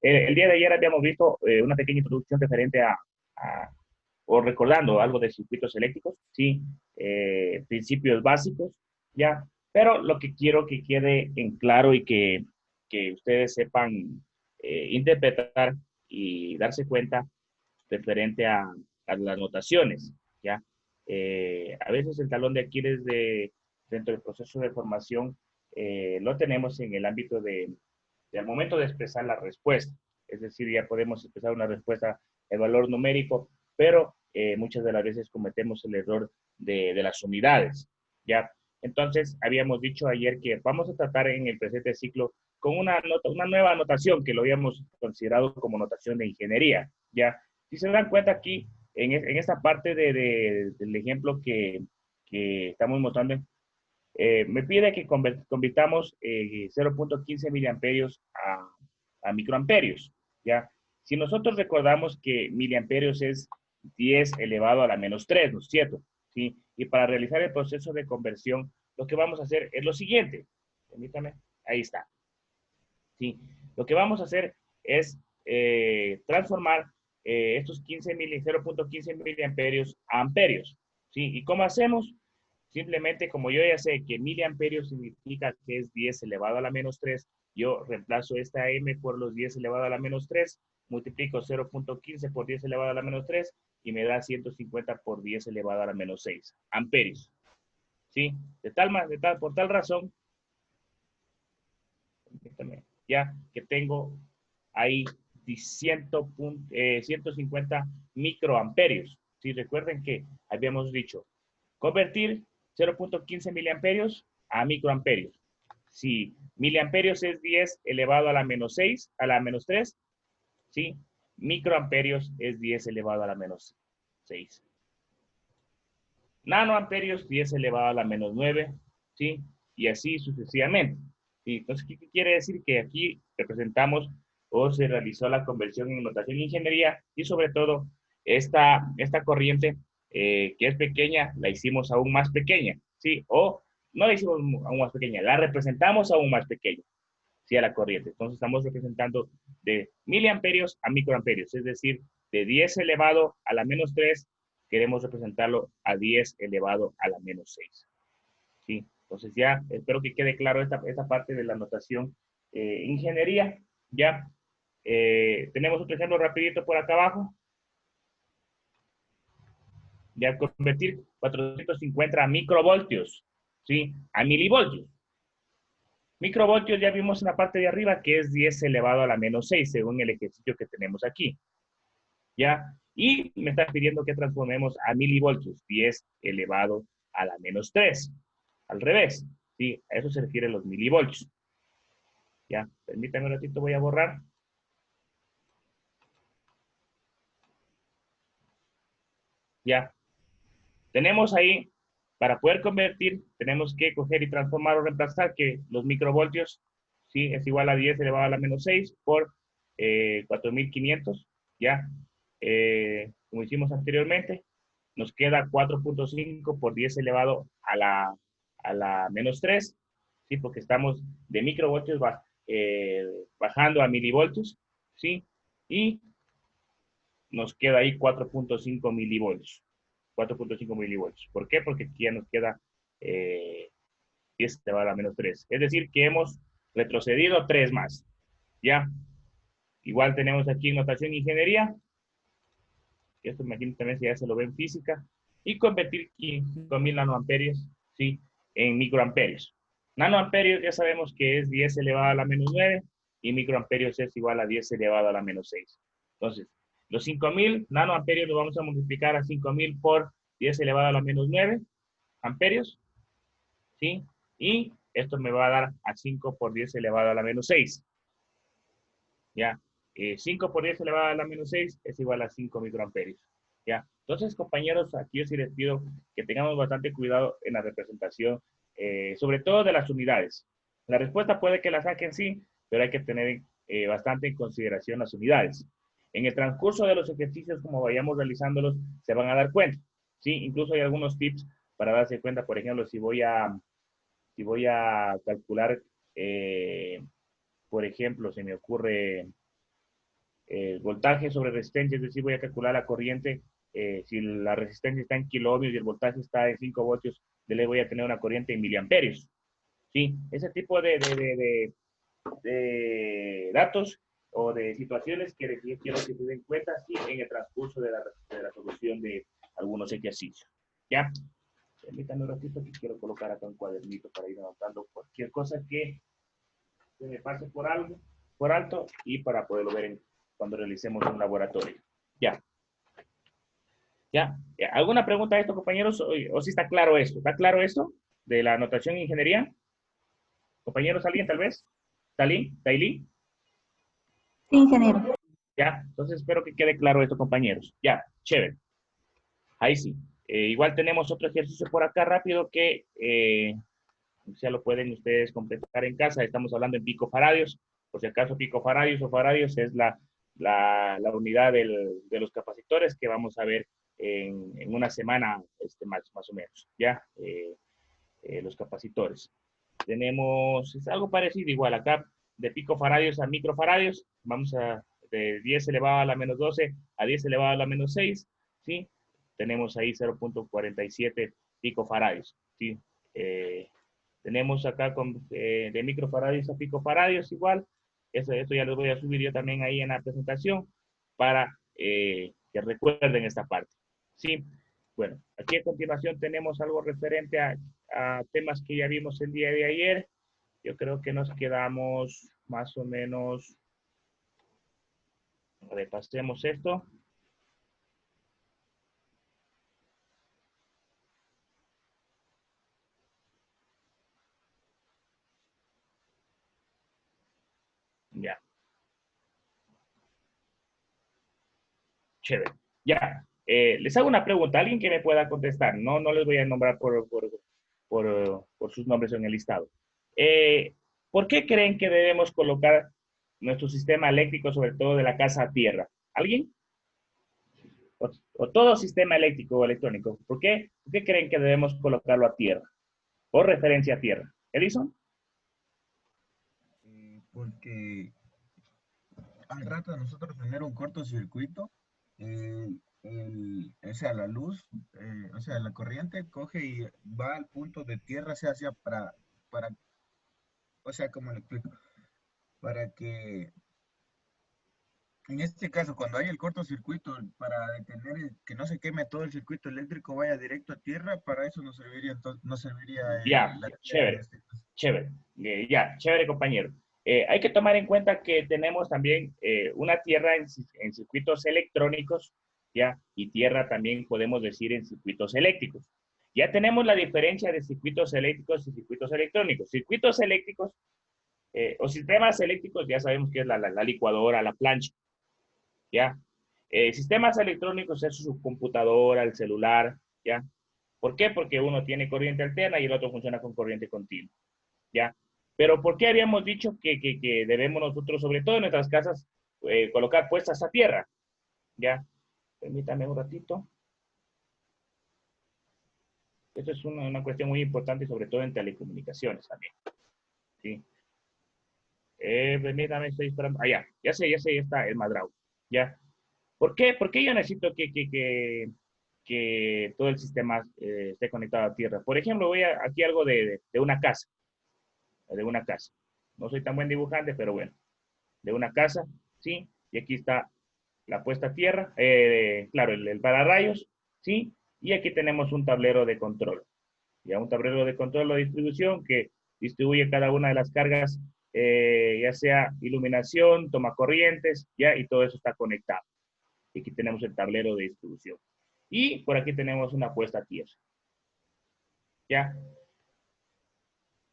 El día de ayer habíamos visto una pequeña introducción referente o recordando algo de circuitos eléctricos, sí, principios básicos, ya, pero lo que quiero que quede en claro y que ustedes sepan interpretar y darse cuenta referente a las notaciones, ¿ya? A veces el talón de Aquiles dentro del proceso de formación lo tenemos en el ámbito del momento de expresar la respuesta. Es decir, ya podemos expresar una respuesta, el valor numérico, pero muchas de las veces cometemos el error de las unidades, ¿ya? Entonces, habíamos dicho ayer que vamos a tratar en el presente ciclo con una nueva notación que lo habíamos considerado como notación de ingeniería, ¿ya? Si se dan cuenta aquí, en esta parte del ejemplo que estamos mostrando, me pide que convirtamos 0.15 miliamperios a microamperios, ¿ya? Si nosotros recordamos que miliamperios es 10 elevado a la menos 3, ¿no es cierto? ¿Sí? Y para realizar el proceso de conversión, lo que vamos a hacer es lo siguiente. Permítame, ahí está. ¿Sí? Lo que vamos a hacer es transformar estos 0.15 miliamperios a amperios. ¿Sí? ¿Y cómo hacemos? Simplemente, como yo ya sé que miliamperios significa que es 10 elevado a la menos 3, yo reemplazo esta m por los 10 elevado a la menos 3, multiplico 0.15 por 10 elevado a la menos 3 y me da 150 por 10 elevado a la menos 6 amperios. ¿Sí? Por tal razón, ya que tengo ahí 150 microamperios. ¿Sí? Recuerden que habíamos dicho convertir 0.15 miliamperios a microamperios. Si miliamperios es 10 elevado a la menos 6, a la menos 3, ¿sí? Microamperios es 10 elevado a la menos 6. Nanoamperios 10 elevado a la menos 9, ¿sí? Y así sucesivamente. ¿Sí? Entonces, ¿qué quiere decir? Que aquí representamos o se realizó la conversión en notación de ingeniería y sobre todo esta corriente que es pequeña, la hicimos aún más pequeña, ¿sí? O no la hicimos aún más pequeña, la representamos aún más pequeña, ¿sí? A la corriente. Entonces, estamos representando de miliamperios a microamperios, es decir, de 10 elevado a la menos 3 queremos representarlo a 10 elevado a la menos 6. ¿Sí? Entonces ya espero que quede claro esta parte de la notación ingeniería. Ya tenemos otro ejemplo rapidito por acá abajo. Ya convertir 450 microvoltios, ¿sí? A milivoltios. Microvoltios ya vimos en la parte de arriba que es 10 elevado a la menos 6 según el ejercicio que tenemos aquí. ¿Ya? Y me está pidiendo que transformemos a milivoltios, 10 elevado a la menos 3. Al revés, ¿sí? A eso se refieren los milivoltios. ¿Ya? Permítanme un ratito, voy a borrar. ¿Ya? Tenemos ahí, para poder convertir, tenemos que coger y transformar o reemplazar que los microvoltios, ¿sí? Es igual a 10 elevado a la menos 6 por 4500, ¿ya? Como hicimos anteriormente, nos queda 4.5 por 10 elevado a la menos 3, ¿sí? Porque estamos de microvoltios bajando a milivoltios, ¿sí? Y nos queda ahí 4.5 milivoltios. 4.5 milivoltios. ¿Por qué? Porque aquí ya nos queda 10 elevado a la menos 3. Es decir, que hemos retrocedido 3 más. ¿Ya? Igual tenemos aquí notación ingeniería. Esto imagino también si ya se lo ve en física. Y convertir 5.000 nanoamperios, ¿sí? En microamperios. Nanoamperios ya sabemos que es 10 elevado a la menos 9 y microamperios es igual a 10 elevado a la menos 6. Entonces, los 5.000 nanoamperios los vamos a multiplicar a 5.000 por 10 elevado a la menos 9 amperios, ¿sí? Y esto me va a dar a 5 por 10 elevado a la menos 6. ¿Ya? 5 por 10 elevado a la menos 6 es igual a 5 microamperios. ¿Ya? Entonces, compañeros, aquí yo sí les pido que tengamos bastante cuidado en la representación, sobre todo de las unidades. La respuesta puede que la saquen sí, pero hay que tener bastante en consideración las unidades. En el transcurso de los ejercicios, como vayamos realizándolos, se van a dar cuenta. ¿Sí? Incluso hay algunos tips para darse cuenta, por ejemplo, si voy a calcular, por ejemplo, se me ocurre voltaje sobre resistencia, es decir, voy a calcular la corriente. Si la resistencia está en kiloohmios y el voltaje está en 5 voltios, le voy a tener una corriente en miliamperios. ¿Sí? Ese tipo de datos o de situaciones que quiero que se den cuenta sí, en el transcurso de la solución de algunos ejercicios. ¿Ya? Permítanme un ratito que quiero colocar acá un cuadernito para ir anotando cualquier cosa que se me pase por alto y para poderlo ver cuando realicemos un laboratorio. Ya. ¿Ya? ¿Alguna pregunta a esto, compañeros? ¿O si está claro esto? ¿Está claro esto de la anotación en ingeniería? ¿Compañeros, alguien tal vez? ¿Talí? ¿Tailí? Sí, ingeniero. Ya, entonces espero que quede claro esto, compañeros. Ya, chévere. Ahí sí. Igual tenemos otro ejercicio por acá rápido que ya lo pueden ustedes completar en casa. Estamos hablando en picofaradios. Por si acaso, picofaradios o faradios es la unidad de los capacitores que vamos a ver en una semana más o menos. Ya, los capacitores. Tenemos, es algo parecido igual acá, de picofaradios a microfaradios. Vamos a de 10 elevado a la menos 12 a 10 elevado a la menos 6, ¿sí? Tenemos ahí 0.47 picofaradios, ¿sí? Tenemos acá de microfaradios a picofaradios igual. Eso ya lo voy a subir yo también ahí en la presentación para que recuerden esta parte, ¿sí? Bueno, aquí a continuación tenemos algo referente a temas que ya vimos el día de ayer. Yo creo que nos quedamos más o menos, repasemos esto. Ya, chévere. Ya, les hago una pregunta, alguien que me pueda contestar. No, no les voy a nombrar por sus nombres en el listado. Eh, ¿Por qué creen que debemos colocar nuestro sistema eléctrico, sobre todo de la casa a tierra? ¿Alguien? O todo sistema eléctrico o electrónico. ¿Por qué creen que debemos colocarlo a tierra? Por referencia a tierra. ¿Edison? Porque al rato de nosotros tener un cortocircuito, o sea, la luz, o sea, la corriente coge y va al punto de tierra, se hacia para, o sea, como le explico, para que, en este caso, cuando hay el cortocircuito, para detener que no se queme todo el circuito eléctrico, vaya directo a tierra, para eso no serviría, entonces, no serviría Ya, la tierra en chévere, este caso. chévere. Ya, chévere, compañero. Hay que tomar en cuenta que tenemos también una tierra en circuitos electrónicos, ya, y tierra también podemos decir en circuitos eléctricos. Ya tenemos la diferencia de circuitos eléctricos y circuitos electrónicos. Circuitos eléctricos o sistemas eléctricos, ya sabemos que es la licuadora, la plancha, ¿ya? Sistemas electrónicos es su computadora, el celular, ¿ya? ¿Por qué? Porque uno tiene corriente alterna y el otro funciona con corriente continua, ¿ya? Pero ¿por qué habíamos dicho que debemos nosotros, sobre todo en nuestras casas, colocar puestas a tierra? ¿Ya? Permítame un ratito. Esto es una cuestión muy importante, sobre todo en telecomunicaciones también, ¿sí? Permítame, estoy esperando. Ah, ya sé, ya está el Madrau, ¿ya? ¿Por qué? Porque yo necesito que todo el sistema esté conectado a tierra. Por ejemplo, aquí algo de una casa, de una casa. No soy tan buen dibujante, pero bueno, de una casa, ¿sí? Y aquí está la puesta a tierra, claro, el pararrayos, ¿sí? Y aquí tenemos un tablero de control, ya un tablero de control o distribución que distribuye cada una de las cargas, ya sea iluminación, toma corrientes, ya, y todo eso está conectado. Y aquí tenemos el tablero de distribución. Y por aquí tenemos una puesta a tierra, ya.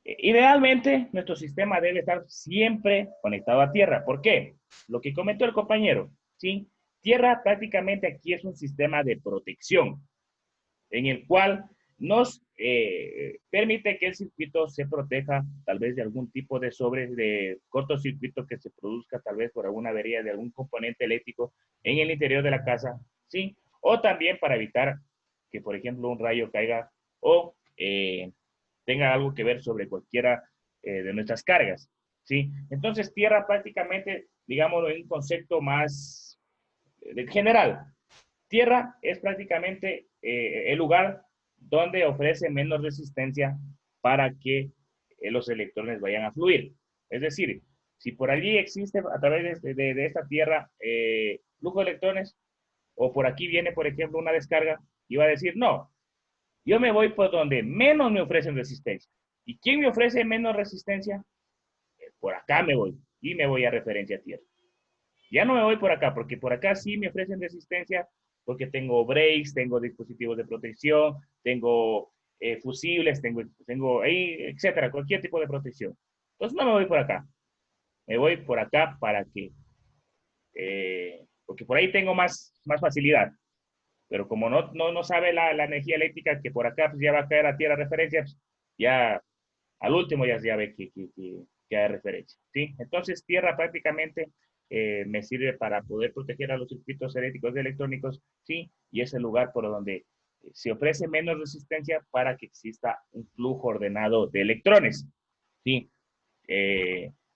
Idealmente, nuestro sistema debe estar siempre conectado a tierra. ¿Por qué? Lo que comentó el compañero, ¿sí? Tierra prácticamente aquí es un sistema de protección en el cual nos permite que el circuito se proteja tal vez de algún tipo de cortocircuito que se produzca tal vez por alguna avería de algún componente eléctrico en el interior de la casa, ¿sí? O también para evitar que, por ejemplo, un rayo caiga o tenga algo que ver sobre cualquiera de nuestras cargas, ¿sí? Entonces, tierra prácticamente digámoslo, en un concepto más general. Tierra es prácticamente el lugar donde ofrece menos resistencia para que los electrones vayan a fluir. Es decir, si por allí existe a través de esta tierra flujo de electrones, o por aquí viene, por ejemplo, una descarga, y va a decir, no, yo me voy por donde menos me ofrecen resistencia. ¿Y quién me ofrece menos resistencia? Por acá me voy, y me voy a referencia a tierra. Ya no me voy por acá, porque por acá sí me ofrecen resistencia, porque tengo brakes, tengo dispositivos de protección, tengo fusibles, tengo ahí, etcétera, cualquier tipo de protección. Entonces no me voy por acá, me voy por acá para que, porque por ahí tengo más facilidad. Pero como no sabe la energía eléctrica que por acá pues ya va a caer a tierra referencia, pues, ya al último ya ve que hay referencia, ¿sí? Entonces, tierra prácticamente me sirve para poder proteger a los circuitos eléctricos y electrónicos, ¿sí? Y es el lugar por donde se ofrece menos resistencia para que exista un flujo ordenado de electrones, ¿sí?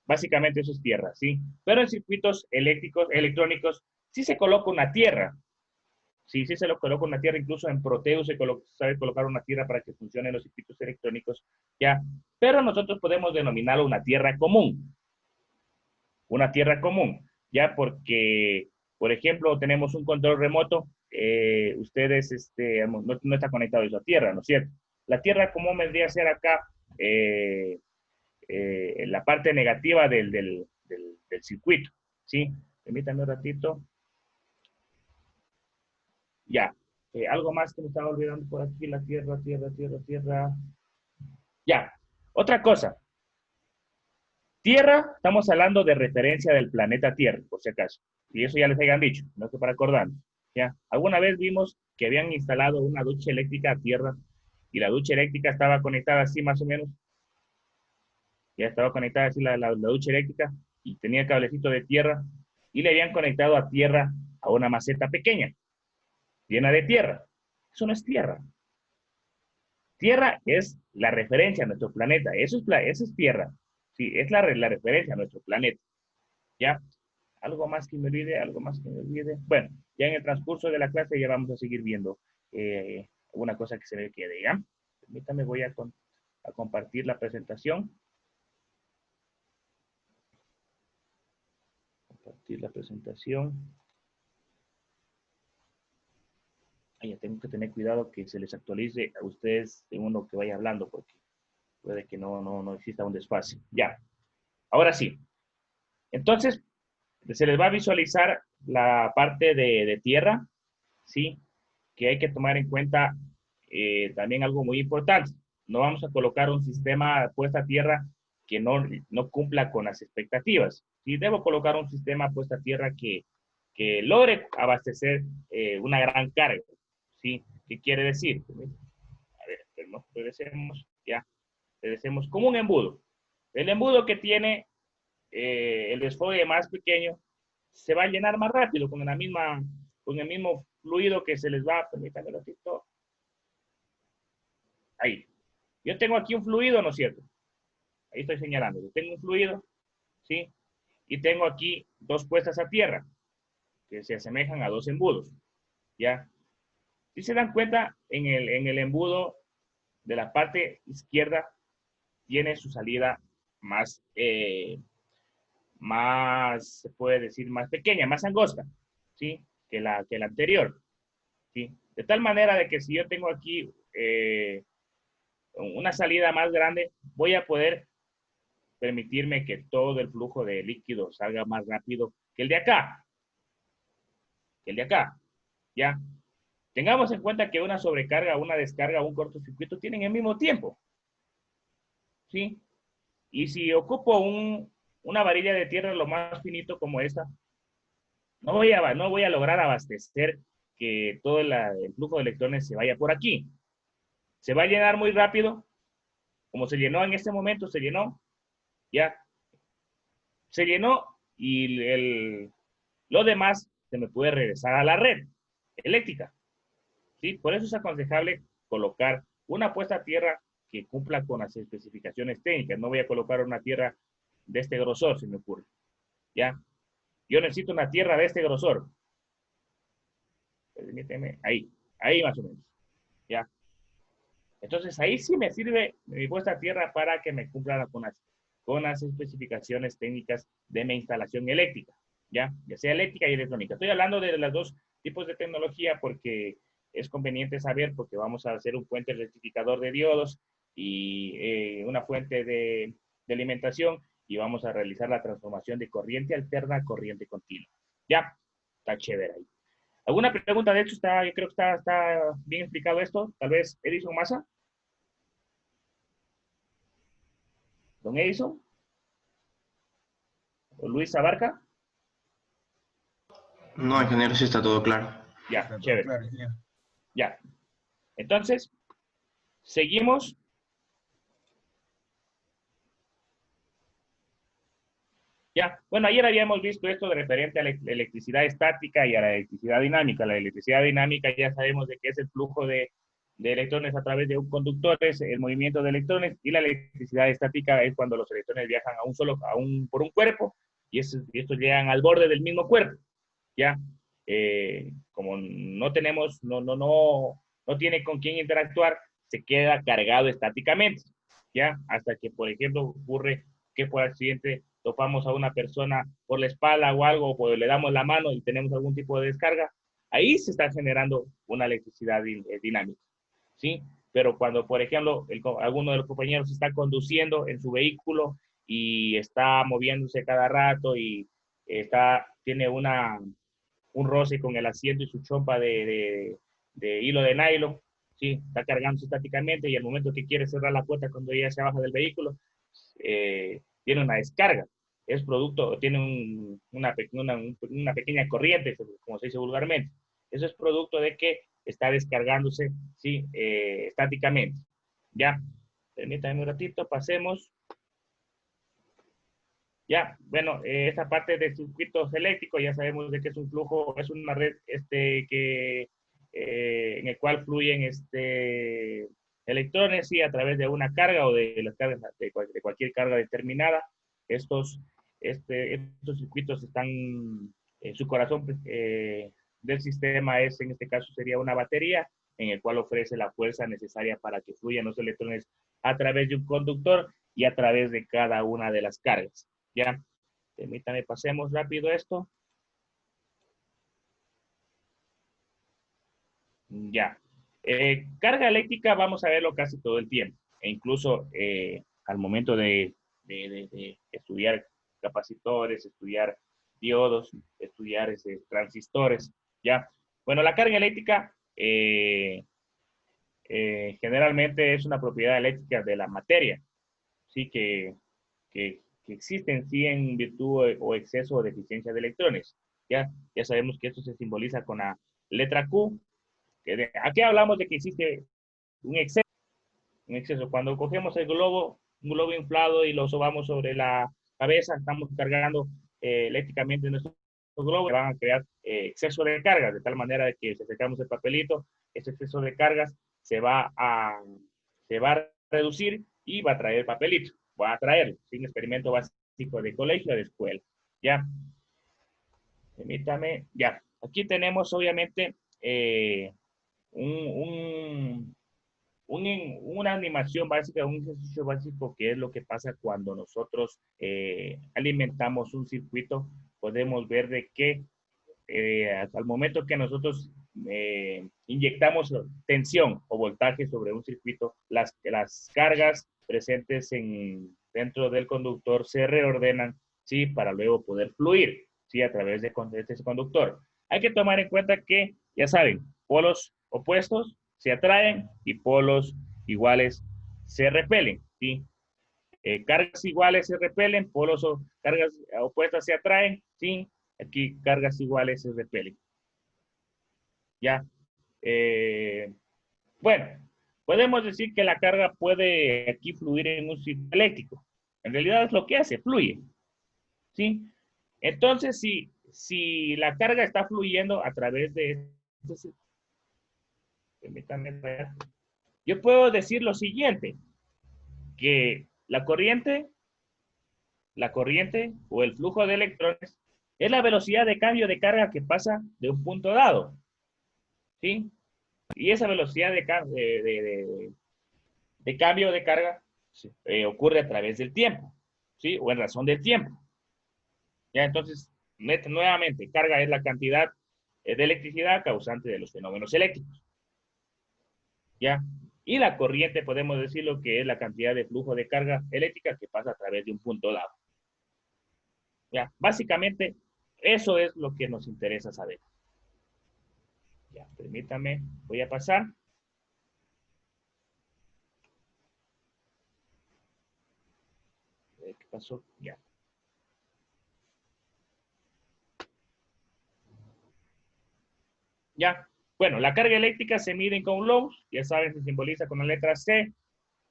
Básicamente eso es tierra, ¿sí? Pero en circuitos eléctricos, electrónicos, sí se coloca una tierra, sí, sí se lo coloca una tierra, incluso en Proteus se sabe colocar una tierra para que funcionen los circuitos electrónicos, ¿ya? Pero nosotros podemos denominarlo una tierra común, ¿ya? Porque, por ejemplo, tenemos un control remoto, ustedes, no está conectado eso a tierra, ¿no es cierto? La tierra común vendría a ser acá la parte negativa del circuito, ¿sí? Permítanme un ratito. Ya. Algo más que me estaba olvidando por aquí, la tierra, tierra, tierra, tierra. Ya. Otra cosa. Tierra, estamos hablando de referencia del planeta Tierra, por si acaso. Y eso ya les hayan dicho, no sé para acordarnos. ¿Ya? Alguna vez vimos que habían instalado una ducha eléctrica a tierra y la ducha eléctrica estaba conectada así más o menos. Ya estaba conectada así la ducha eléctrica y tenía cablecito de tierra y le habían conectado a tierra a una maceta pequeña, llena de tierra. Eso no es tierra. Tierra es la referencia a nuestro planeta. Eso es Tierra. Sí, es la referencia a nuestro planeta. ¿Ya? Algo más que me olvide, algo más que me olvide. Bueno, ya en el transcurso de la clase ya vamos a seguir viendo alguna cosa que se me quede, ¿ya? Permítame, voy a compartir la presentación. Compartir la presentación. Ya tengo que tener cuidado que se les actualice a ustedes en uno que vaya hablando, porque puede que no exista un desfase. Ya, ahora sí. Entonces, se les va a visualizar la parte de tierra, ¿sí? Que hay que tomar en cuenta también algo muy importante. No vamos a colocar un sistema puesta a tierra que no cumpla con las expectativas. Sí, debo colocar un sistema puesta a tierra que logre abastecer una gran carga, ¿sí? ¿Qué quiere decir? A ver, regresemos, ya. Regresemos como un embudo. El embudo que tiene el desfogue más pequeño se va a llenar más rápido con el mismo fluido que se les va, permítanme un ratito. Ahí. Yo tengo aquí un fluido, ¿no es cierto? Ahí estoy señalando. Yo tengo un fluido, ¿sí? Y tengo aquí dos puestas a tierra, que se asemejan a dos embudos, ¿ya? Si se dan cuenta, en el embudo de la parte izquierda tiene su salida se puede decir, más pequeña, más angosta, ¿sí? Que la anterior, ¿sí? De tal manera de que si yo tengo aquí una salida más grande, voy a poder permitirme que todo el flujo de líquido salga más rápido que el de acá, ¿ya? Tengamos en cuenta que una sobrecarga, una descarga, un cortocircuito tienen el mismo tiempo, ¿sí? Y si ocupo una varilla de tierra lo más finito como esta, no voy a lograr abastecer que todo el flujo de electrones se vaya por aquí. Se va a llenar muy rápido, como se llenó en este momento, se llenó, ya, se llenó y lo demás se me puede regresar a la red eléctrica, ¿sí? Por eso es aconsejable colocar una puesta a tierra que cumpla con las especificaciones técnicas. No voy a colocar una tierra de este grosor, si me ocurre, ¿ya? Yo necesito una tierra de este grosor. Permíteme, ahí más o menos. ¿Ya? Entonces, ahí sí me sirve mi puesta a tierra para que me cumpla con las especificaciones técnicas de mi instalación eléctrica, ya sea eléctrica y electrónica. Estoy hablando de los dos tipos de tecnología porque es conveniente saber, porque vamos a hacer un puente rectificador de diodos y una fuente de alimentación y vamos a realizar la transformación de corriente alterna a corriente continua. Ya, está chévere ahí. ¿Alguna pregunta? De hecho, yo creo que está bien explicado esto. Tal vez Edison Massa. Don Edison, o Luis Abarca. No, ingeniero, sí está todo claro. Ya, Está todo chévere. claro, ingeniero. Ya. Entonces, seguimos. Ya, bueno, ayer habíamos visto esto de referente a la electricidad estática y a la electricidad dinámica. La electricidad dinámica ya sabemos de qué es el flujo de electrones a través de un conductor, es el movimiento de electrones, y la electricidad estática es cuando los electrones viajan por un cuerpo y estos llegan al borde del mismo cuerpo. ¿Ya? Como no tiene con quién interactuar, se queda cargado estáticamente, ¿ya? Hasta que, por ejemplo, ocurre que por accidente topamos a una persona por la espalda o algo, o le damos la mano y tenemos algún tipo de descarga, ahí se está generando una electricidad dinámica, ¿sí? Pero cuando, por ejemplo, alguno de los compañeros está conduciendo en su vehículo y está moviéndose cada rato y tiene un roce con el asiento y su chompa de hilo de nylon, ¿sí? Está cargándose estáticamente y al momento que quiere cerrar la puerta cuando ella se baja del vehículo, tiene una descarga. Es producto, tiene una pequeña corriente, como se dice vulgarmente. Eso es producto de que está descargándose, ¿sí? Estáticamente. ¿Ya? Permítanme un ratito, pasemos. Ya, bueno, esta parte de circuitos eléctricos, ya sabemos de que es un flujo, es una red en el cual fluyen electrones y a través de una carga o de las cargas de cualquier carga determinada. Estos circuitos están, su corazón del sistema en este caso sería una batería en el cual ofrece la fuerza necesaria para que fluyan los electrones a través de un conductor y a través de cada una de las cargas. Ya, permítame, pasemos rápido esto. Ya. Carga eléctrica vamos a verlo casi todo el tiempo. E incluso al momento de estudiar capacitores, estudiar diodos, estudiar transistores. Ya. Bueno, la carga eléctrica generalmente es una propiedad eléctrica de la materia. Sí, que existen sí en virtud o exceso o deficiencia de electrones. Ya sabemos que esto se simboliza con la letra Q. Aquí hablamos de que existe un exceso. Un exceso. Cuando cogemos un globo inflado y lo sobamos sobre la cabeza, estamos cargando eléctricamente nuestro globo, van a crear exceso de cargas, de tal manera de que si acercamos el papelito, ese exceso de cargas se va a reducir y va a traer el papelito. Va a traerlo, sin experimento básico de colegio o de escuela. Ya, permítame, ya. Aquí tenemos obviamente un, una animación básica, un ejercicio básico, que es lo que pasa cuando nosotros alimentamos un circuito. Podemos ver de que hasta el momento que nosotros inyectamos tensión o voltaje sobre un circuito, las cargas presentes dentro del conductor se reordenan, ¿sí? Para luego poder fluir, ¿sí? A través de este conductor. Hay que tomar en cuenta que, ya saben, polos opuestos se atraen y polos iguales se repelen, ¿sí? Cargas iguales se repelen, cargas opuestas se atraen, ¿sí? Aquí cargas iguales se repelen. ¿Ya? Bueno, podemos decir que la carga puede aquí fluir en un circuito eléctrico. En realidad es lo que hace, fluye, ¿sí? Entonces, si la carga está fluyendo a través de este, permítanme ver, yo puedo decir lo siguiente, que la corriente o el flujo de electrones Es la velocidad de cambio de carga que pasa de un punto dado, ¿sí? Y esa velocidad de cambio de carga ocurre a través del tiempo, ¿sí? O en razón del tiempo. Ya, entonces, nuevamente, carga es la cantidad de electricidad causante de los fenómenos eléctricos. ¿Ya? Y la corriente podemos decir lo que es la cantidad de flujo de carga eléctrica que pasa a través de un punto dado. ¿Ya? Básicamente, eso es lo que nos interesa saber. Ya, permítame, voy a pasar. ¿Qué pasó? Ya. Ya. Bueno, la carga eléctrica se mide en coulombs, ya saben, se simboliza con la letra C.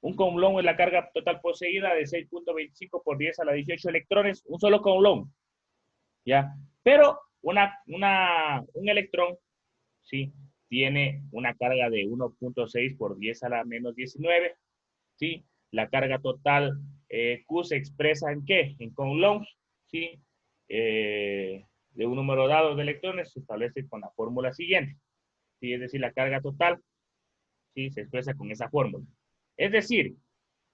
Un coulomb es la carga total poseída de 6.25 por 10 a la 18 electrones, un solo coulomb. ¿Ya? Pero un electrón, ¿sí? Tiene una carga de 1.6 por 10 a la menos 19, ¿sí? La carga total Q se expresa ¿en qué? En coulombs, ¿sí? De un número dado de electrones se establece con la fórmula siguiente, ¿sí? Es decir, la carga total, ¿sí? Se expresa con esa fórmula. Es decir,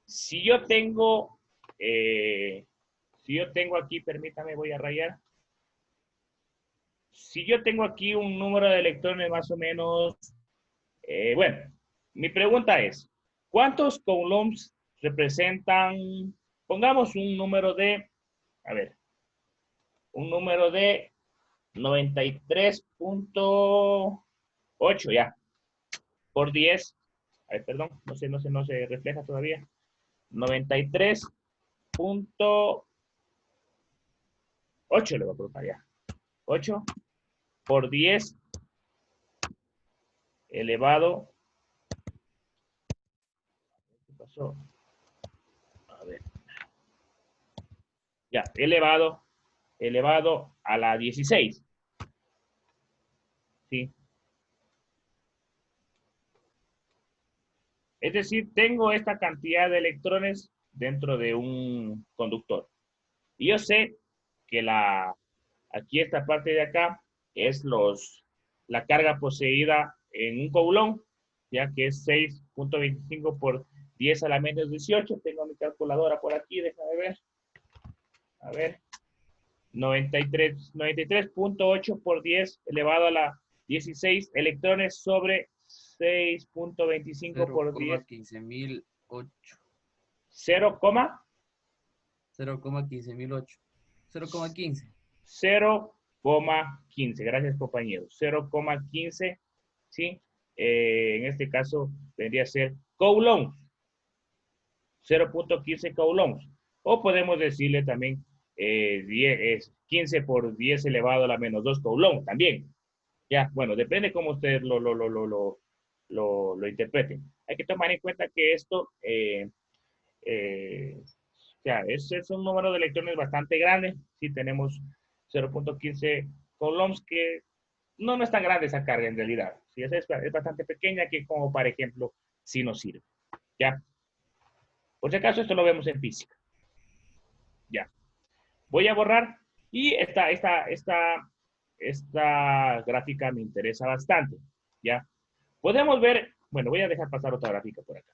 si yo tengo aquí, permítame, voy a rayar. Si yo tengo aquí un número de electrones más o menos, bueno, mi pregunta es, ¿cuántos coulombs representan, pongamos un número de, a ver, un número de 93.8 ya, por 10, a ver, perdón, no se refleja todavía, 93.8 le voy a colocar ya, 8 por 10 elevado, ¿qué pasó? A ver, ya, elevado a la 16, ¿sí? Es decir, tengo esta cantidad de electrones dentro de un conductor. Y yo sé que aquí esta parte de acá es la carga poseída en un coulomb, ya que es 6.25 por 10 a la menos 18. Tengo mi calculadora por aquí, déjame ver. A ver, 93.8 por 10 elevado a la 16 electrones sobre 6.25 por 10. 0,15.008. 0,15. 0,15.008. 0,15. 0,15. Gracias, compañero. 0,15, ¿sí? En este caso vendría a ser coulombs. 0.15 coulombs. O podemos decirle también 15 por 10 elevado a la menos 2 coulombs también. Ya, bueno, depende cómo ustedes lo interpreten. Hay que tomar en cuenta que esto ya, es un número de electrones bastante grande. Sí, tenemos 0.15 coulombs, que no es tan grande esa carga en realidad. Sí, es bastante pequeña, que como, por ejemplo, sí nos sirve. ¿Ya? Por si acaso, esto lo vemos en física. Ya. Voy a borrar. Y esta gráfica me interesa bastante. ¿Ya? Podemos ver, bueno, voy a dejar pasar otra gráfica por acá.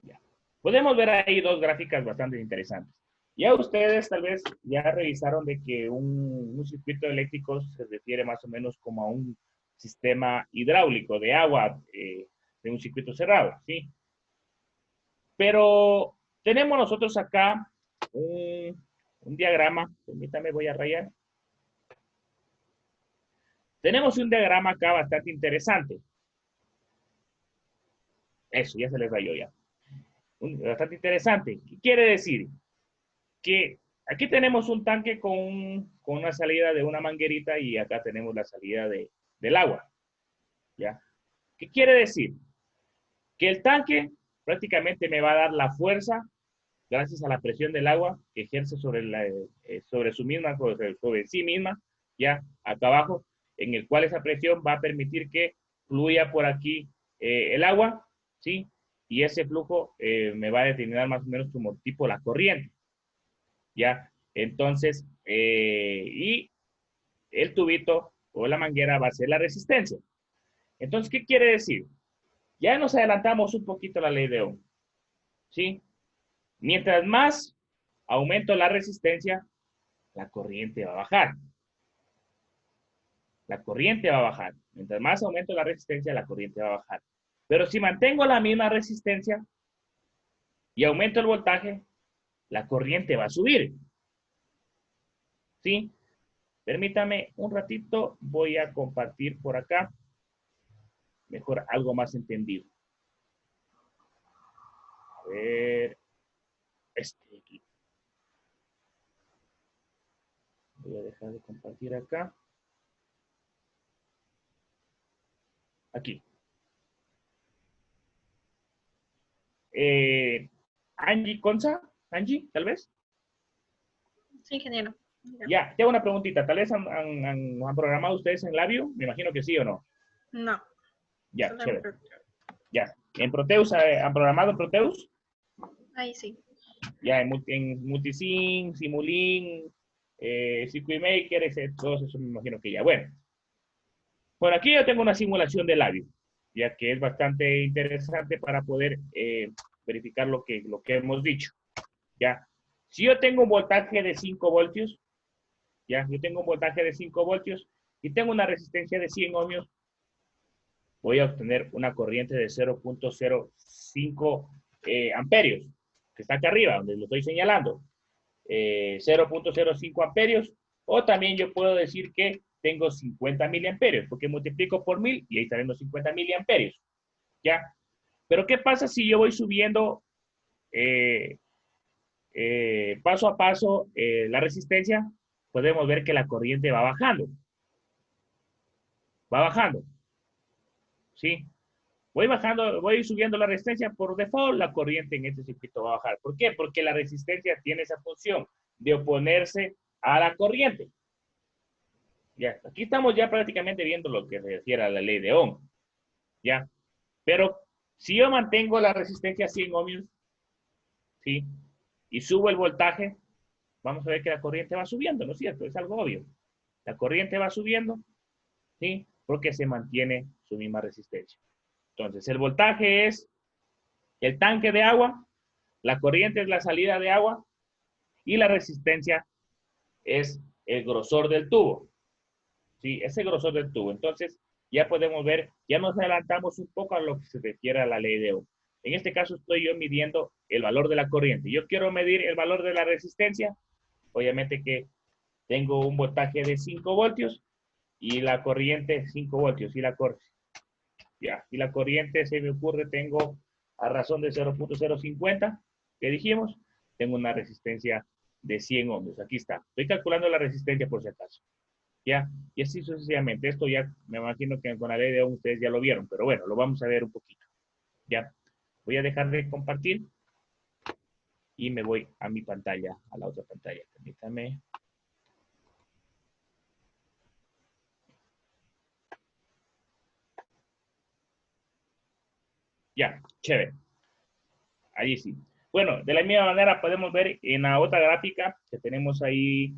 Ya. Podemos ver ahí dos gráficas bastante interesantes. Ya ustedes tal vez ya revisaron de que un circuito eléctrico se refiere más o menos como a un sistema hidráulico de agua de un circuito cerrado, ¿sí? Pero tenemos nosotros acá un diagrama, permítame, voy a rayar. Tenemos un diagrama acá bastante interesante. Eso, ya se les rayó ya. Bastante interesante. ¿Qué quiere decir? Que aquí tenemos un tanque con una salida de una manguerita y acá tenemos la salida del agua. ¿Ya? ¿Qué quiere decir? Que el tanque prácticamente me va a dar la fuerza gracias a la presión del agua que ejerce sobre su misma, sobre sí misma, ya acá abajo, en el cual esa presión va a permitir que fluya por aquí el agua, ¿sí? y ese flujo me va a determinar más o menos como tipo la corriente. ¿Ya? Entonces, y el tubito o la manguera va a ser la resistencia. Entonces, ¿qué quiere decir? Ya nos adelantamos un poquito a la ley de Ohm. ¿Sí? Mientras más aumento la resistencia, la corriente va a bajar. La corriente va a bajar. Mientras más aumento la resistencia, la corriente va a bajar. Pero si mantengo la misma resistencia y aumento el voltaje, la corriente va a subir. ¿Sí? Permítame un ratito, voy a compartir por acá. Mejor algo más entendido. A ver, este aquí. Voy a dejar de compartir acá. Aquí. Angie Conza, Angie, tal vez. Sí, ingeniero. Ya, tengo una preguntita. ¿Tal vez han programado ustedes en Labio? Me imagino que sí o no. No. Ya, Solo chévere. Ya. ¿En Proteus han programado en Proteus? Ahí sí. Ya, en Multisync, Simulink, Circuit Maker, todos eso me imagino que ya. Bueno, aquí yo tengo una simulación de Labio, ya que es bastante interesante para poder verificar lo que hemos dicho. Ya. Si yo tengo un voltaje de 5 voltios, ya, yo tengo un voltaje de 5 voltios y tengo una resistencia de 100 ohmios, voy a obtener una corriente de 0.05 amperios, que está acá arriba, donde lo estoy señalando. 0.05 amperios, o también yo puedo decir que tengo 50 miliamperios, porque multiplico por 1000 y ahí están los 50 miliamperios. ¿Ya? Pero ¿qué pasa si yo voy subiendo paso a paso la resistencia? Podemos ver que la corriente va bajando. Va bajando. ¿Sí? Voy bajando, voy subiendo la resistencia, por default la corriente en este circuito va a bajar. ¿Por qué? Porque la resistencia tiene esa función de oponerse a la corriente. Ya, aquí estamos ya prácticamente viendo lo que se refiere a la ley de Ohm. Ya, pero si yo mantengo la resistencia a 100 ohmios, ¿sí? Y subo el voltaje, vamos a ver que la corriente va subiendo, ¿no es cierto? Es algo obvio. La corriente va subiendo, ¿sí? Porque se mantiene su misma resistencia. Entonces, el voltaje es el tanque de agua, la corriente es la salida de agua y la resistencia es el grosor del tubo. ¿Sí? Ese grosor del tubo. Entonces, ya podemos ver, ya nos adelantamos un poco a lo que se refiere a la ley de Ohm. En este caso estoy yo midiendo el valor de la corriente. Yo quiero medir el valor de la resistencia. Obviamente que tengo un voltaje de 5 voltios y la corriente 5 voltios. Y la corriente se me ocurre, tengo a razón de 0.050, que dijimos, tengo una resistencia de 100 ohmios. Aquí está. Estoy calculando la resistencia por si acaso. ¿Ya? Y así sucesivamente. Esto ya me imagino que con la ley de Ohm ustedes ya lo vieron, pero bueno, lo vamos a ver un poquito. ¿Ya? Voy a dejar de compartir y me voy a mi pantalla, a la otra pantalla. Permítame. Ya, chévere. Allí sí. Bueno, de la misma manera podemos ver en la otra gráfica que tenemos ahí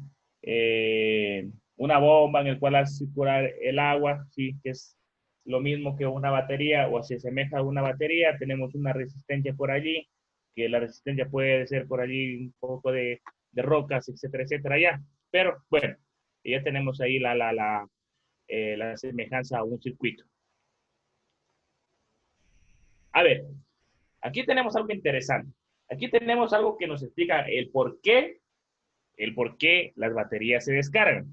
una bomba en el cual hace circular el agua, ¿sí? Que es lo mismo que una batería o se asemeja a una batería. Tenemos una resistencia por allí, que la resistencia puede ser por allí un poco de rocas, etcétera, etcétera, ya. Pero bueno, ya tenemos ahí la semejanza a un circuito. A ver, aquí tenemos algo interesante. Aquí tenemos algo que nos explica el por qué las baterías se descargan.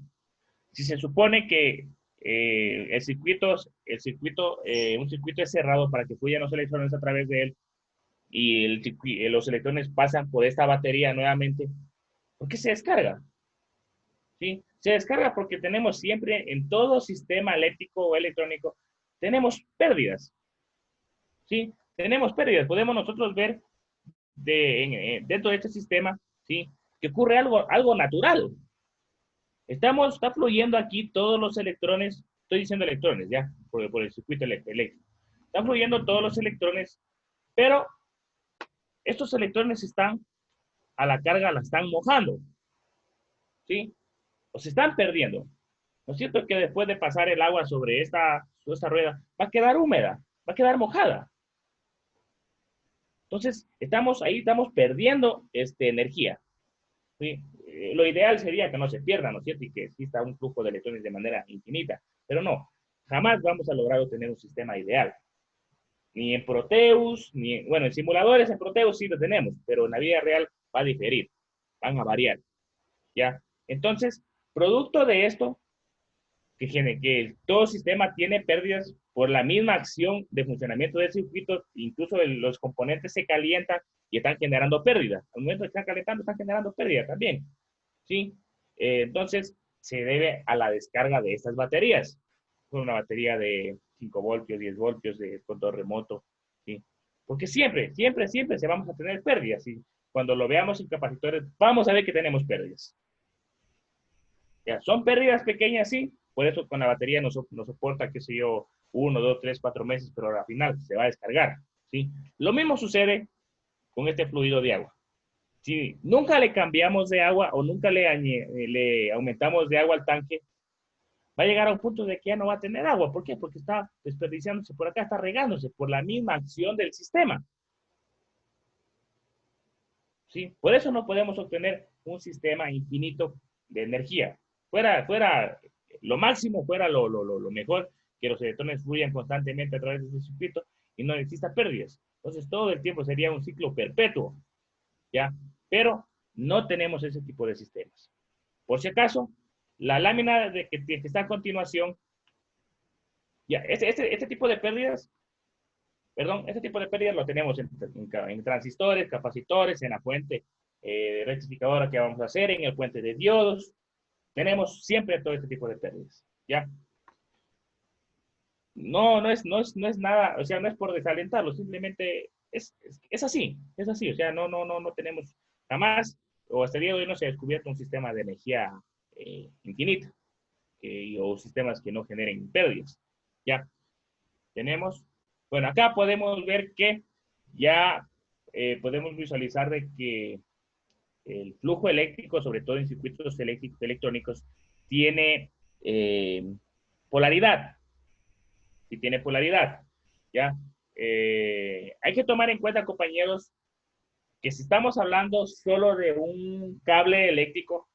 Si se supone que un circuito es cerrado para que fluyan los electrones a través de él y los electrones pasan por esta batería nuevamente, ¿por qué se descarga? ¿Sí? Se descarga porque tenemos siempre en todo sistema eléctrico o electrónico, tenemos pérdidas. ¿Sí? Tenemos pérdidas. Podemos nosotros ver dentro de este sistema, ¿sí? Que ocurre algo natural. Está fluyendo aquí todos los electrones, estoy diciendo electrones, ya, por el circuito eléctrico. Están fluyendo todos los electrones, Pero estos electrones están a la carga, la están mojando, ¿sí? O se están perdiendo. ¿No es cierto que después de pasar el agua sobre esta rueda, va a quedar húmeda, va a quedar mojada? Entonces, estamos perdiendo energía, ¿sí? Lo ideal sería que no se pierda, ¿no es cierto? Y que exista un flujo de electrones de manera infinita. Pero no, jamás vamos a lograr obtener un sistema ideal. Ni en Proteus, bueno, en simuladores en Proteus sí lo tenemos, pero en la vida real va a diferir, van a variar, ¿ya? Entonces, producto de esto, que todo sistema tiene pérdidas por la misma acción de funcionamiento del circuito, incluso los componentes se calientan y están generando pérdidas. Al momento de que están calentando, están generando pérdidas también, ¿sí? Entonces, se debe a la descarga de estas baterías. Una batería de 5 voltios, 10 voltios de control remoto, ¿sí? Porque siempre se vamos a tener pérdidas, ¿sí? Cuando lo veamos en capacitores, vamos a ver que tenemos pérdidas. Ya, son pérdidas pequeñas, sí, por eso con la batería nos soporta, qué sé yo, 1, 2, 3, 4 meses, pero al final se va a descargar, ¿sí? Lo mismo sucede con este fluido de agua. Si nunca le cambiamos de agua o nunca le aumentamos de agua al tanque, va a llegar a un punto de que ya no va a tener agua. ¿Por qué? Porque está desperdiciándose por acá, está regándose por la misma acción del sistema, ¿sí? Por eso no podemos obtener un sistema infinito de energía. Fuera lo máximo, fuera lo mejor, que los electrones fluyan constantemente a través de ese circuito y no exista pérdidas. Entonces, todo el tiempo sería un ciclo perpetuo, ¿ya? Pero no tenemos ese tipo de sistemas. Por si acaso, la lámina que está a continuación, ya, este tipo de pérdidas, perdón, este tipo de pérdidas lo tenemos en transistores, capacitores, en la fuente rectificadora que vamos a hacer, en el puente de diodos. Tenemos siempre todo este tipo de pérdidas, ¿ya? No es nada, o sea, no es por desalentarlo, simplemente es así, o sea, no tenemos jamás, o hasta el día de hoy no se ha descubierto un sistema de energía infinita, o sistemas que no generen pérdidas, ¿ya? Tenemos, bueno, acá podemos ver que ya podemos visualizar de que el flujo eléctrico, sobre todo en circuitos electrónicos, tiene polaridad. Si tiene polaridad, ¿ya? Hay que tomar en cuenta, compañeros, que si estamos hablando solo de un cable eléctrico,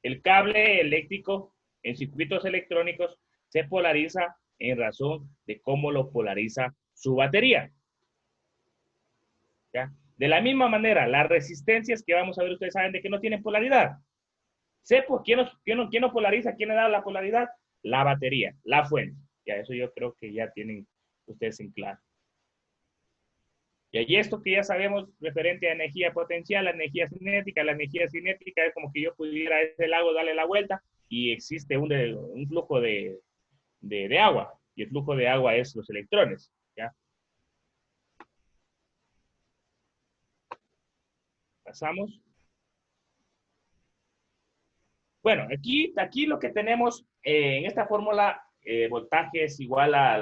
el cable eléctrico en circuitos electrónicos se polariza en razón de cómo lo polariza su batería, ¿ya? De la misma manera, las resistencias que vamos a ver, ustedes saben de que no tienen polaridad. ¿Sepo quién no polariza? ¿Quién le da la polaridad? La batería, la fuente. Ya, eso yo creo que ya tienen ustedes en claro. Y esto que ya sabemos referente a energía potencial, la energía cinética es como que yo pudiera a ese lago darle la vuelta y existe un flujo de agua. Y el flujo de agua es los electrones, ¿ya? Pasamos. Bueno, aquí lo que tenemos en esta fórmula, voltaje es igual a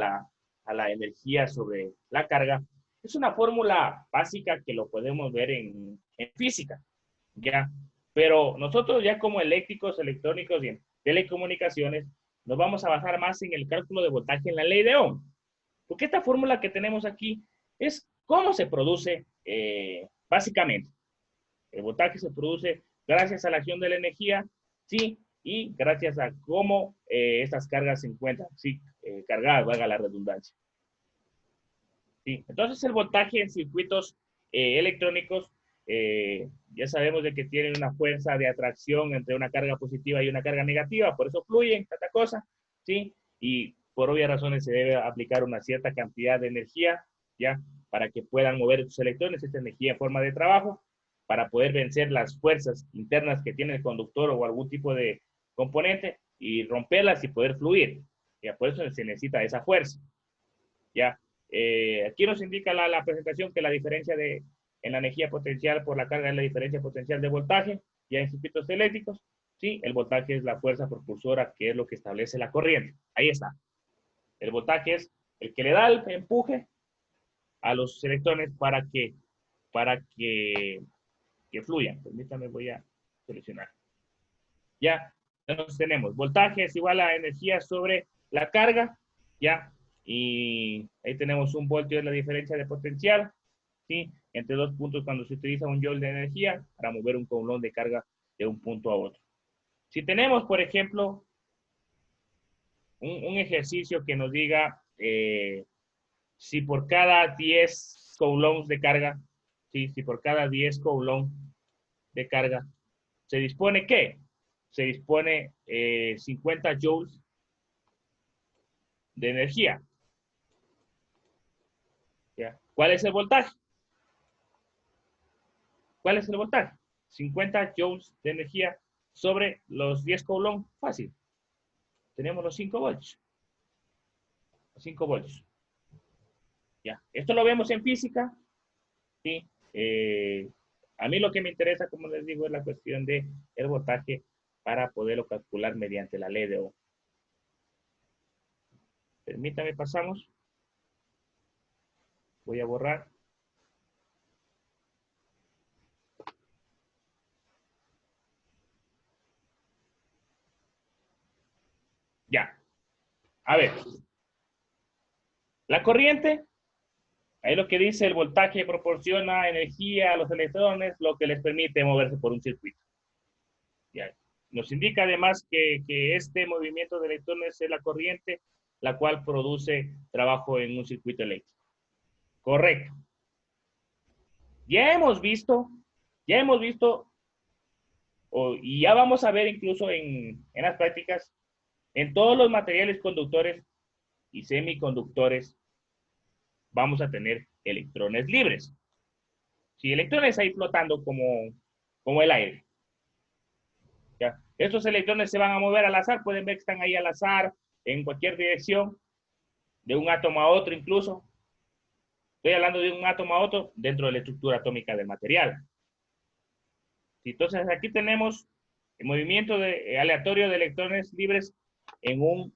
la energía sobre la carga. Es una fórmula básica que lo podemos ver en física, ¿ya? Pero nosotros ya como eléctricos, electrónicos y en telecomunicaciones, nos vamos a basar más en el cálculo de voltaje en la ley de Ohm. Porque esta fórmula que tenemos aquí es cómo se produce básicamente. El voltaje se produce gracias a la acción de la energía, ¿sí? Y gracias a cómo estas cargas se encuentran, ¿sí? Cargadas, valga la redundancia. ¿Sí? Entonces el voltaje en circuitos electrónicnicos, ya sabemos de que tienen una fuerza de atracción entre una carga positiva y una carga negativa, por eso fluyen, tanta cosa, ¿sí? Y por obvias razones se debe aplicar una cierta cantidad de energía, ¿ya? Para que puedan mover sus electrones, esta energía en forma de trabajo, para poder vencer las fuerzas internas que tiene el conductor o algún tipo de componente y romperlas y poder fluir. ¿Ya? Por eso se necesita esa fuerza. ¿Ya? Aquí nos indica la presentación que la diferencia en la energía potencial por la carga es la diferencia potencial de voltaje, ya en circuitos eléctricos, ¿sí? El voltaje es la fuerza propulsora, que es lo que establece la corriente. Ahí está. El voltaje es el que le da el empuje a los electrones para que fluyan. Permítame, voy a seleccionar. Ya, entonces tenemos voltaje es igual a energía sobre la carga, ya, y ahí tenemos un voltio, es la diferencia de potencial, ¿sí? Entre dos puntos cuando se utiliza un joule de energía para mover un coulomb de carga de un punto a otro. Si tenemos, por ejemplo, un ejercicio que nos diga si por cada 10 coulombs de carga, ¿sí? Si por cada 10 coulombs de carga se dispone, ¿qué? Se dispone 50 joules de energía. ¿Ya? ¿Cuál es el voltaje? ¿Cuál es el voltaje? 50 joules de energía sobre los 10 coulombs. Fácil. Tenemos los 5 voltios. Los 5 voltios. ¿Ya? Esto lo vemos en física. ¿Sí? A mí lo que me interesa, como les digo, es la cuestión del voltaje para poderlo calcular mediante la ley de Ohm. Permítame, pasamos. Voy a borrar. Ya. A ver. La corriente, ahí lo que dice, el voltaje proporciona energía a los electrones, lo que les permite moverse por un circuito. Ya. Nos indica además que este movimiento de electrones es la corriente, la cual produce trabajo en un circuito eléctrico. Correcto. Ya hemos visto, y ya vamos a ver incluso en las prácticas, en todos los materiales conductores y semiconductores, vamos a tener electrones libres. Sí, electrones ahí flotando como el aire. ¿Ya? Estos electrones se van a mover al azar, pueden ver que están ahí al azar, en cualquier dirección, de un átomo a otro incluso. Estoy hablando de un átomo a otro dentro de la estructura atómica del material. Entonces aquí tenemos el movimiento aleatorio de electrones libres en un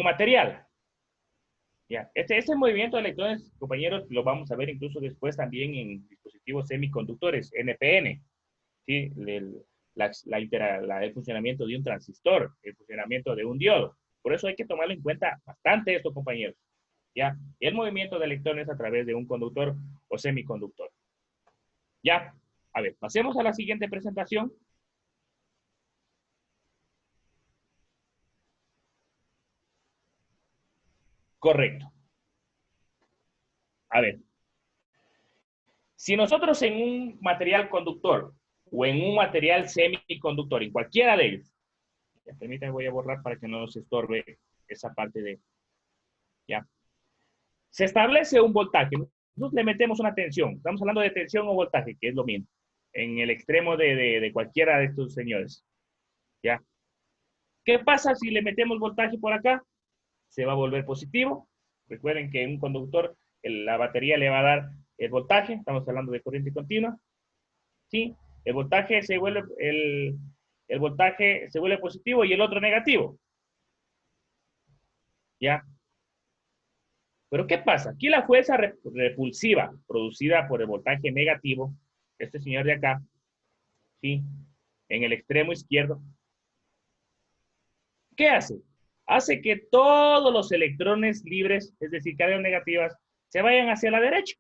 material. Ya. Este movimiento de electrones, compañeros, lo vamos a ver incluso después también en dispositivos semiconductores, NPN. ¿Sí? El funcionamiento de un transistor, el funcionamiento de un diodo. Por eso hay que tomarlo en cuenta bastante esto, compañeros. ¿Ya? El movimiento de electrones a través de un conductor o semiconductor. ¿Ya? A ver, pasemos a la siguiente presentación. Correcto. A ver. Si nosotros en un material conductor o en un material semiconductor, en cualquiera de ellos, permítanme, voy a borrar para que no nos estorbe esa parte de... Ya. Se establece un voltaje. Nosotros le metemos una tensión. Estamos hablando de tensión o voltaje, que es lo mismo. En el extremo de cualquiera de estos señores. ¿Ya? ¿Qué pasa si le metemos voltaje por acá? Se va a volver positivo. Recuerden que en un conductor la batería le va a dar el voltaje. Estamos hablando de corriente continua. ¿Sí? El voltaje se vuelve, el voltaje se vuelve positivo y el otro negativo. ¿Ya? Pero ¿qué pasa? Aquí la fuerza repulsiva producida por el voltaje negativo, este señor de acá, ¿sí? En el extremo izquierdo, ¿qué hace? Hace que todos los electrones libres, es decir, cargas negativas, se vayan hacia la derecha.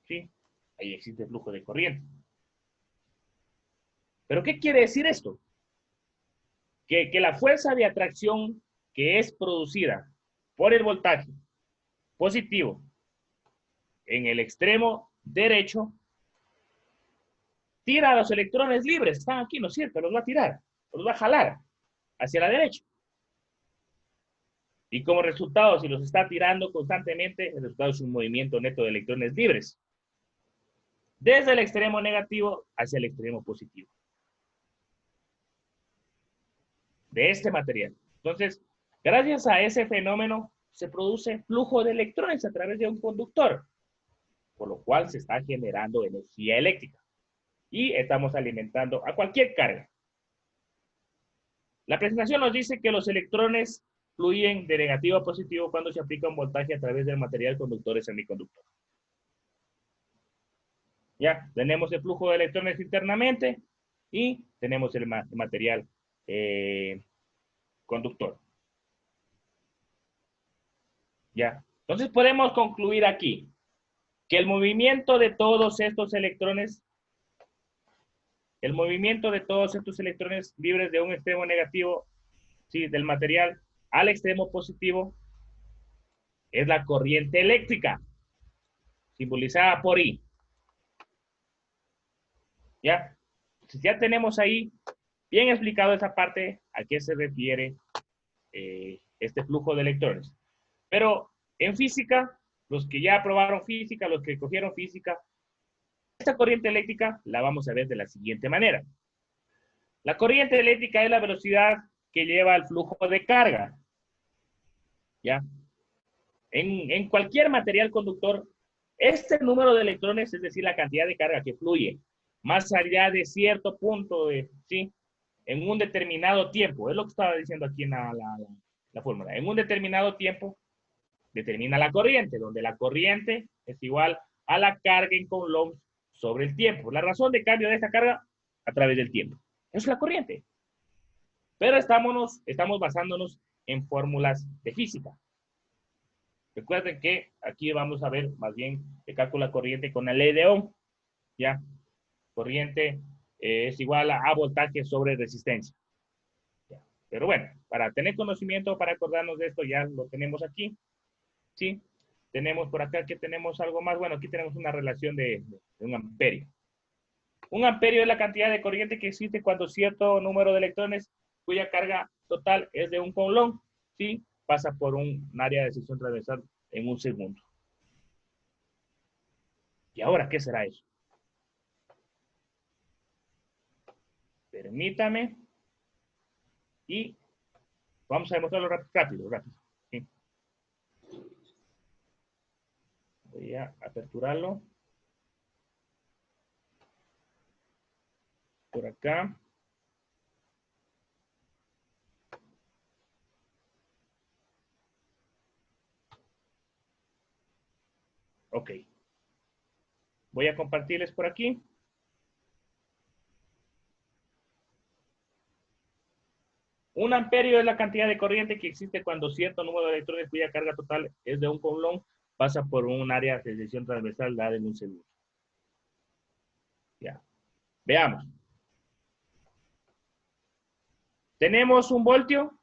¿Sí? Ahí existe flujo de corriente. ¿Pero qué quiere decir esto? Que la fuerza de atracción que es producida por el voltaje positivo en el extremo derecho tira a los electrones libres, están aquí, ¿no es cierto? Los va a tirar, los va a jalar hacia la derecha. Y como resultado, si los está tirando constantemente, el resultado es un movimiento neto de electrones libres. Desde el extremo negativo hacia el extremo positivo. De este material. Entonces, gracias a ese fenómeno, se produce flujo de electrones a través de un conductor, por lo cual se está generando energía eléctrica. Y estamos alimentando a cualquier carga. La presentación nos dice que los electrones fluyen de negativo a positivo cuando se aplica un voltaje a través del material conductor y semiconductor. Ya, tenemos el flujo de electrones internamente y tenemos el material conductor. Ya, entonces podemos concluir aquí que el movimiento de todos estos electrones, libres de un extremo negativo, ¿sí?, del material al extremo positivo, es la corriente eléctrica, simbolizada por I. ¿Ya? Entonces ya tenemos ahí bien explicado esa parte, a qué se refiere este flujo de electrones. Pero en física, los que ya aprobaron física, los que cogieron física, esta corriente eléctrica la vamos a ver de la siguiente manera. La corriente eléctrica es la velocidad que lleva el flujo de carga. ¿Ya? En cualquier material conductor, este número de electrones, es decir, la cantidad de carga que fluye, más allá de cierto punto, ¿sí?, en un determinado tiempo, es lo que estaba diciendo aquí en la fórmula, en un determinado tiempo, determina la corriente, donde la corriente es igual a la carga en Coulomb sobre el tiempo. La razón de cambio de esta carga a través del tiempo. Eso es la corriente. Pero estamos basándonos en fórmulas de física. Recuerden que aquí vamos a ver más bien el cálculo de corriente con la ley de Ohm. ¿Ya? Corriente es igual a voltaje sobre resistencia. ¿Ya? Pero bueno, para tener conocimiento, para acordarnos de esto, ya lo tenemos aquí. ¿Sí? Tenemos por acá que tenemos algo más. Bueno, aquí tenemos una relación de un amperio. Un amperio es la cantidad de corriente que existe cuando cierto número de electrones cuya carga total es de un Coulomb, ¿sí?, pasa por un área de sección transversal en un segundo. ¿Y ahora qué será eso? Permítame. Y vamos a demostrarlo rápido. ¿Sí? Voy a aperturarlo. Por acá. Ok. Voy a compartirles por aquí. Un amperio es la cantidad de corriente que existe cuando cierto número de electrones cuya carga total es de un Coulomb pasa por un área de sección transversal dada en un segundo. Ya. Veamos. Tenemos un voltio,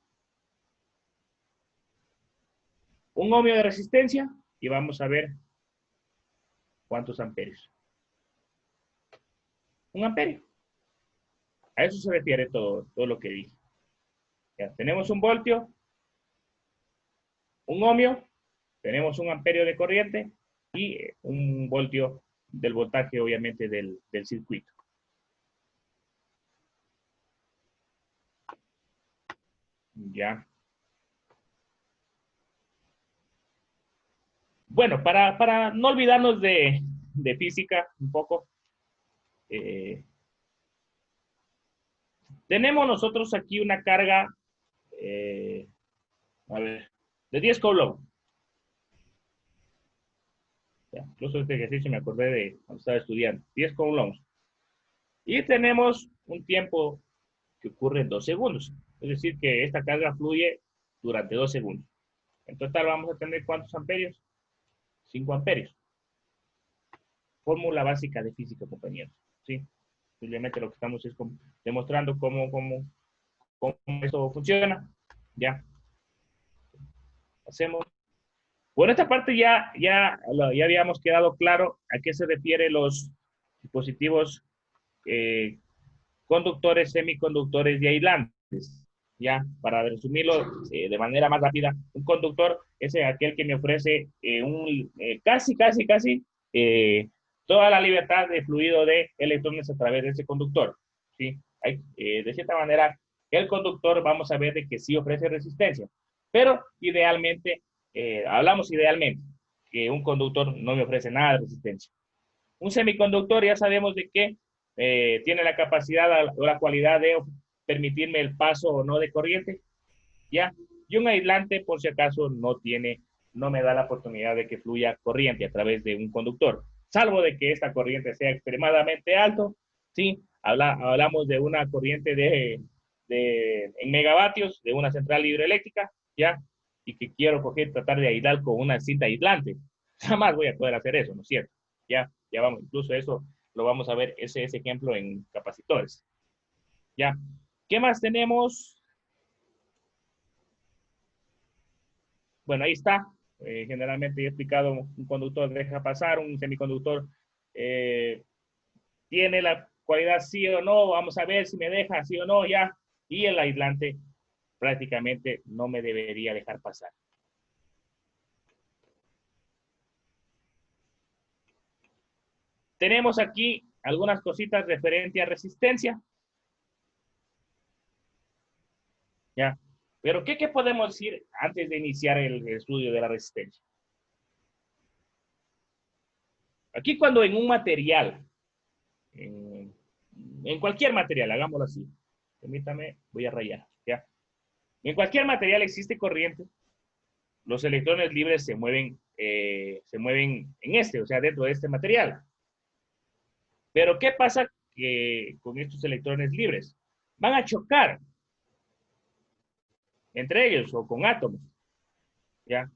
un ohmio de resistencia y vamos a ver cuántos amperios. Un amperio. A eso se refiere todo lo que dije. Ya, tenemos un voltio, un ohmio, tenemos un amperio de corriente y un voltio del voltaje, obviamente, del circuito. Ya. Bueno, para no olvidarnos de física un poco, tenemos nosotros aquí una carga, a ver, de 10 Coulomb. Incluso este ejercicio me acordé de cuando estaba estudiando. 10 Coulomb. Y tenemos un tiempo que ocurre en 2 segundos. Es decir, que esta carga fluye durante 2 segundos. En total vamos a tener ¿cuántos amperios? 5 amperios. Fórmula básica de física, compañeros. ¿Sí? Simplemente lo que estamos es demostrando cómo esto funciona. Ya. Hacemos. Bueno, esta parte ya habíamos quedado claro a qué se refiere los dispositivos conductores, semiconductores y aislantes. Ya, para resumirlo de manera más rápida, un conductor es aquel que me ofrece casi toda la libertad de fluido de electrones a través de ese conductor. ¿Sí? De cierta manera, el conductor vamos a ver de que sí ofrece resistencia, pero idealmente, hablamos idealmente, que un conductor no me ofrece nada de resistencia. Un semiconductor ya sabemos de que tiene la capacidad o la cualidad de permitirme el paso o no de corriente, ¿ya? Y un aislante, por si acaso, no me da la oportunidad de que fluya corriente a través de un conductor, salvo de que esta corriente sea extremadamente alto, ¿sí? Hablamos de una corriente en megavatios, de una central hidroeléctrica, ¿ya? Y que quiero tratar de aislar con una cinta aislante. Jamás voy a poder hacer eso, ¿no es cierto? Ya vamos, incluso eso lo vamos a ver, ese ejemplo en capacitores. ¿Ya? ¿Qué más tenemos? Bueno, ahí está. Generalmente he explicado, un conductor deja pasar, un semiconductor tiene la cualidad sí o no, vamos a ver si me deja sí o no, ya. Y el aislante prácticamente no me debería dejar pasar. Tenemos aquí algunas cositas referente a resistencia. ¿Ya? Pero, ¿qué podemos decir antes de iniciar el estudio de la resistencia? Aquí cuando en un material, en cualquier material, hagámoslo así. Permítame, voy a rayar, ¿ya? En cualquier material existe corriente, los electrones libres se mueven o sea, dentro de este material. Pero, ¿qué pasa con estos electrones libres? Van a chocar entre ellos o con átomos, ¿ya?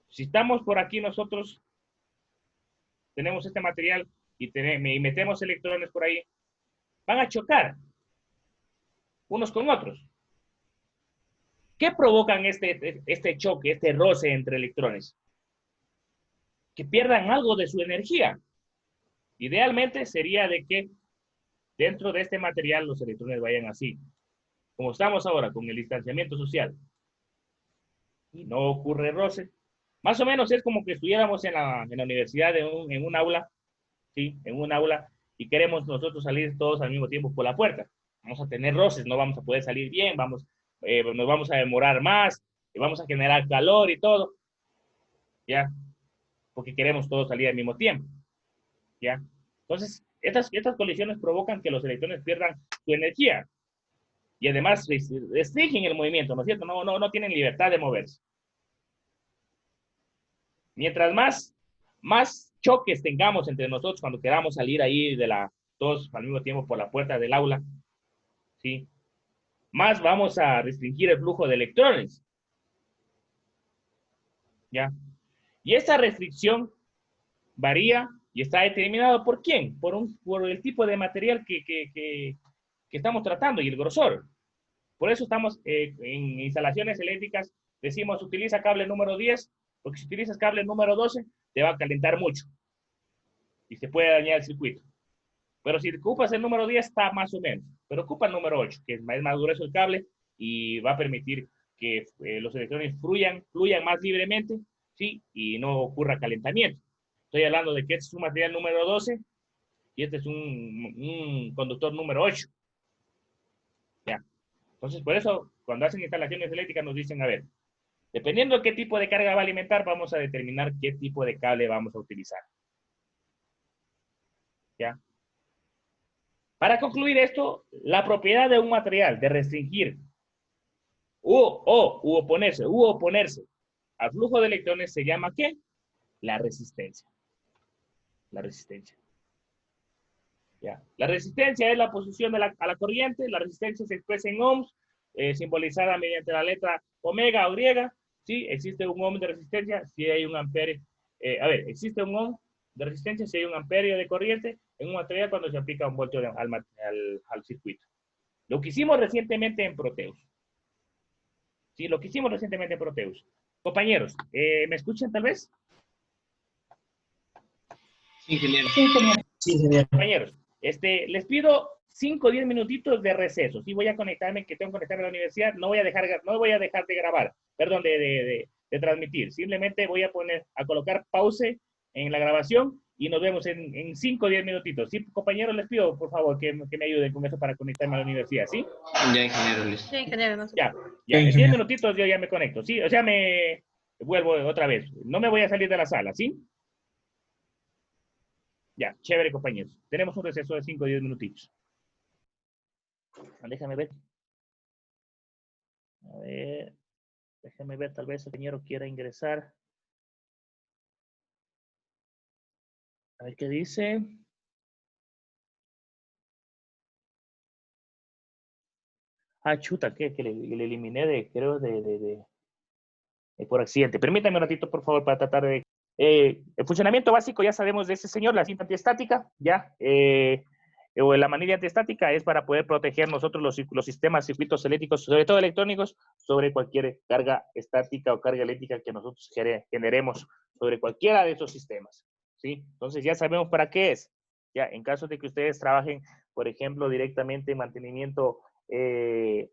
Si estamos por aquí nosotros, tenemos este material y metemos electrones por ahí, van a chocar unos con otros. ¿Qué provocan este choque, este roce entre electrones? Que pierdan algo de su energía. Idealmente sería de que dentro de este material los electrones vayan así, como estamos ahora con el distanciamiento social. Y no ocurre roce. Más o menos es como que estuviéramos en la universidad en un aula, ¿sí? En un aula, y queremos nosotros salir todos al mismo tiempo por la puerta. Vamos a tener roces, no vamos a poder salir bien, nos vamos a demorar más, vamos a generar calor y todo, ¿ya? Porque queremos todos salir al mismo tiempo, ¿ya? Entonces, estas colisiones provocan que los electrones pierdan su energía y además restringen el movimiento, ¿no es cierto? No tienen libertad de moverse. Mientras más choques tengamos entre nosotros cuando queramos salir ahí todos al mismo tiempo por la puerta del aula, ¿sí? Más vamos a restringir el flujo de electrones, ¿ya? Y esta restricción varía y está determinado ¿por quién? Por el tipo de material que estamos tratando y el grosor. Por eso estamos en instalaciones eléctricas, decimos utiliza cable número 10, porque si utilizas cable número 12, te va a calentar mucho y se puede dañar el circuito. Pero si ocupas el número 10, está más o menos. Pero ocupa el número 8, que es más grueso el cable y va a permitir que los electrones fluyan más libremente, ¿sí? Y no ocurra calentamiento. Estoy hablando de que este es un material número 12 y este es un conductor número 8. ¿Ya? Entonces, por eso, cuando hacen instalaciones eléctricas nos dicen, a ver, dependiendo de qué tipo de carga va a alimentar, vamos a determinar qué tipo de cable vamos a utilizar. ¿Ya? Para concluir esto, la propiedad de un material de restringir u oponerse al flujo de electrones se llama ¿qué? La resistencia. La resistencia. ¿Ya? La resistencia es la posición a la corriente. La resistencia se expresa en ohms, simbolizada mediante la letra omega o griega. ¿Sí? Existe un ohm de resistencia si hay un amperio. Existe un ohm de resistencia si hay un amperio de corriente en un material cuando se aplica un voltio al circuito. Lo que hicimos recientemente en Proteus. Sí, lo que hicimos recientemente en Proteus. Compañeros, ¿me escuchan tal vez? Sí, ingeniero. Sí, ingeniero. Sí, ingeniero. Compañeros, les pido 5 o 10 minutitos de receso. Sí, voy a conectarme, que tengo que conectarme a la universidad. No voy a dejar de grabar, perdón, de transmitir. Simplemente voy a colocar pause en la grabación y nos vemos en 5 o 10 minutitos. Sí, compañeros, les pido, por favor, que me ayuden con eso para conectarme a la universidad, ¿sí? Ya, ingeniero, listo. Sí, ingeniero, no se Ya, preocupe. en 10 ingeniero. minutitos yo ya me conecto, ¿sí? O sea, me vuelvo otra vez. No me voy a salir de la sala, ¿sí? Ya, chévere, compañeros. Tenemos un receso de 5 o 10 minutitos. Déjame ver. A ver. Déjeme ver, tal vez el ingeniero quiera ingresar. A ver qué dice. Ah, chuta, que le eliminé creo, por accidente. Permítame un ratito, por favor, para tratar de... el funcionamiento básico ya sabemos de ese señor, la cinta antiestática, ya. O la manilla antiestática es para poder proteger nosotros los sistemas, circuitos eléctricos, sobre todo electrónicos, sobre cualquier carga estática o carga eléctrica que nosotros generemos sobre cualquiera de esos sistemas, ¿sí? Entonces ya sabemos para qué es. Ya, en caso de que ustedes trabajen, por ejemplo, directamente en mantenimiento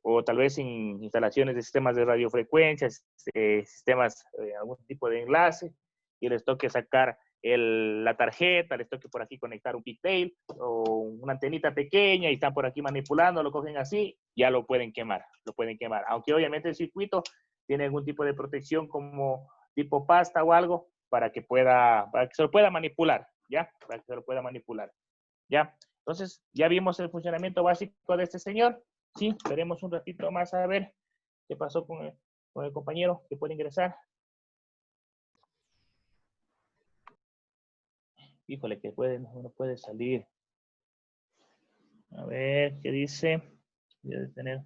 o tal vez en instalaciones de sistemas de radiofrecuencias, sistemas, algún tipo de enlace, y les toque sacar la tarjeta, les toque por aquí conectar un pigtail o una antenita pequeña y están por aquí manipulando, lo cogen así, ya lo pueden quemar, Aunque obviamente el circuito tiene algún tipo de protección como tipo pasta o algo para que se lo pueda manipular, ¿ya? Para que se lo pueda manipular, ¿ya? Entonces, ya vimos el funcionamiento básico de este señor. Sí, esperemos un ratito más a ver qué pasó con el compañero que puede ingresar. Híjole, que no puede salir. A ver, ¿qué dice? Debe tener